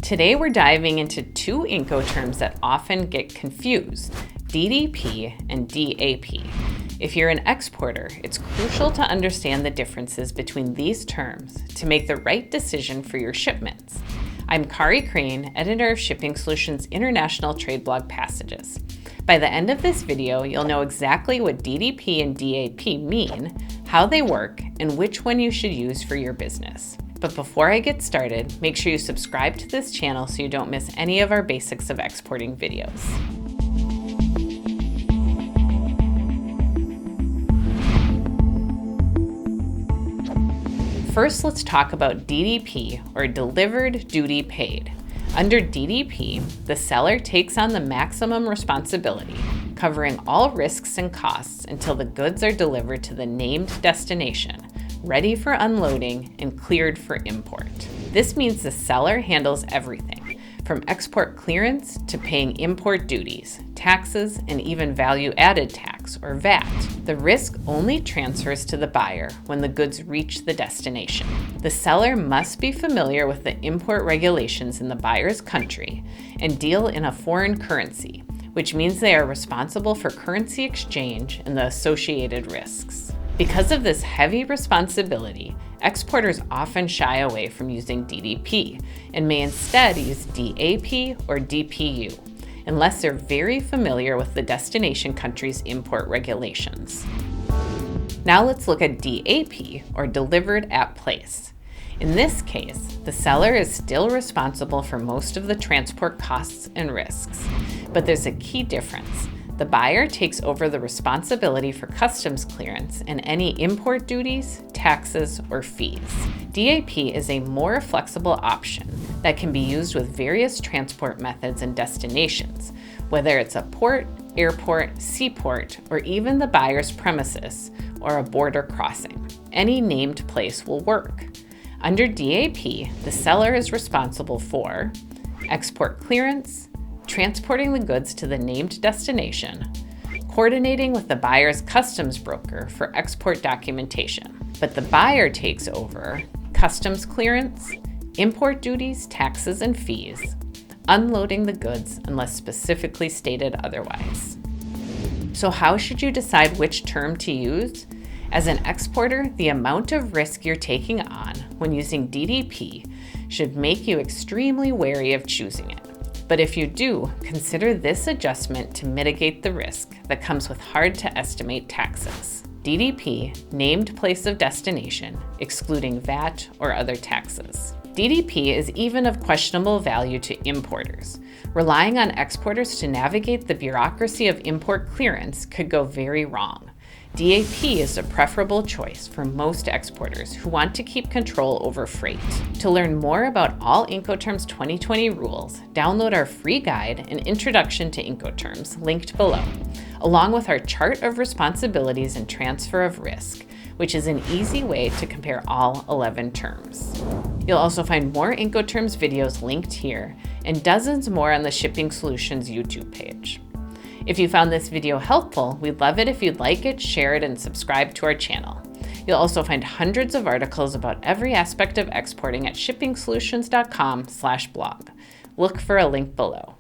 Today we're diving into two Incoterms that often get confused, DDP and DAP. If you're an exporter, it's crucial to understand the differences between these terms to make the right decision for your shipments. I'm Kari Crane, editor of Shipping Solutions' International Trade Blog Passages. By the end of this video, you'll know exactly what DDP and DAP mean, how they work, and which one you should use for your business. But before I get started, make sure you subscribe to this channel so you don't miss any of our Basics of Exporting videos. First, let's talk about DDP, or Delivered Duty Paid. Under DDP, the seller takes on the maximum responsibility, covering all risks and costs until the goods are delivered to the named destination, ready for unloading and cleared for import. This means the seller handles everything, from export clearance to paying import duties, taxes, and even value-added tax, or VAT. The risk only transfers to the buyer when the goods reach the destination. The seller must be familiar with the import regulations in the buyer's country and deal in a foreign currency, which means they are responsible for currency exchange and the associated risks. Because of this heavy responsibility, exporters often shy away from using DDP and may instead use DAP or DPU, unless they're very familiar with the destination country's import regulations. Now let's look at DAP, or Delivered at Place. In this case, the seller is still responsible for most of the transport costs and risks, but there's a key difference. The buyer takes over the responsibility for customs clearance and any import duties, taxes, or fees. DAP is a more flexible option that can be used with various transport methods and destinations, whether it's a port, airport, seaport, or even the buyer's premises or a border crossing. Any named place will work. Under DAP, the seller is responsible for export clearance, transporting the goods to the named destination, coordinating with the buyer's customs broker for export documentation. But the buyer takes over customs clearance, import duties, taxes, and fees, unloading the goods unless specifically stated otherwise. So how should you decide which term to use? As an exporter, the amount of risk you're taking on when using DDP should make you extremely wary of choosing it. But if you do, consider this adjustment to mitigate the risk that comes with hard-to-estimate taxes. DDP, named place of destination, excluding VAT or other taxes. DDP is even of questionable value to importers. Relying on exporters to navigate the bureaucracy of import clearance could go very wrong. DAP is a preferable choice for most exporters who want to keep control over freight. To learn more about all Incoterms 2020 rules, download our free guide, An Introduction to Incoterms, linked below, along with our chart of responsibilities and transfer of risk, which is an easy way to compare all 11 terms. You'll also find more Incoterms videos linked here and dozens more on the Shipping Solutions YouTube page. If you found this video helpful, we'd love it if you'd like it, share it, and subscribe to our channel. You'll also find hundreds of articles about every aspect of exporting at shippingsolutions.com/blog. Look for a link below.